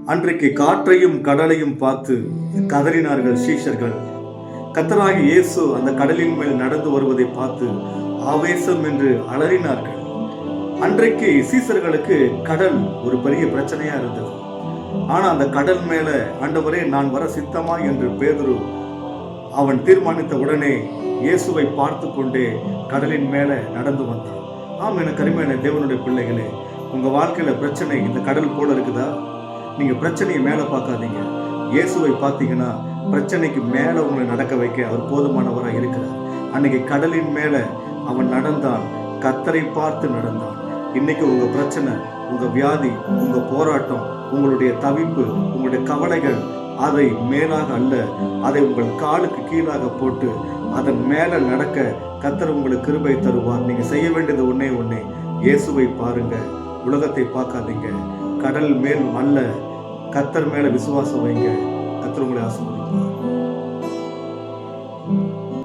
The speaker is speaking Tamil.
அன்றைக்கு காற்றையும் கடலையும் பார்த்து கதறினார்கள் சீஷர்கள். கர்த்தராகிய இயேசு அந்த கடலின் மேல் நடந்து வருவதை பார்த்து ஆவேசம் என்று அலறினார்கள். அன்றைக்கு சீஷர்களுக்கு கடல் ஒரு பெரிய பிரச்சனையா இருந்தது. ஆனா அந்த கடல் மேல, ஆண்டவரே நான் வர சித்தமா என்று பேதுரு அவன் தீர்மானித்த உடனே இயேசுவை பார்த்து கொண்டே கடலின் மேல நடந்து வந்தான். ஆம், எனக்கு அருமையான தேவனுடைய பிள்ளைகளே, உங்க வாழ்க்கையில பிரச்சனை இந்த கடல் போல இருக்குதா? நீங்க பிரச்சனையை மேல பார்க்காதீங்க. இயேசுவை பார்த்தீங்கன்னா பிரச்சனைக்கு மேல உங்களை நடக்க வைக்க அவர் போதுமானவராக இருக்கிறார். அன்னைக்கு கடலின் மேல அவன் நடந்தான், கர்த்தரை பார்த்து நடந்தான். இன்னைக்கு உங்க பிரச்சனை, உங்க வியாதி, உங்க போராட்டம், உங்களுடைய தவிப்பு, உங்களுடைய கவலைகள் அதை மேலாக அல்ல, அதை உங்கள் காலுக்கு கீழாக போட்டு அதன் மேல நடக்க கர்த்தர் உங்களுக்கு கிருபை தருவார். நீங்க செய்ய வேண்டியது ஒன்னே, இயேசுவை பாருங்க, உலகத்தை பார்க்காதீங்க. கடல் மேல் அல்ல, கர்த்தர் மேல விசுவாசம் வைங்க. கர்த்தர் உங்களை ஆசீர்வதிப்பார்.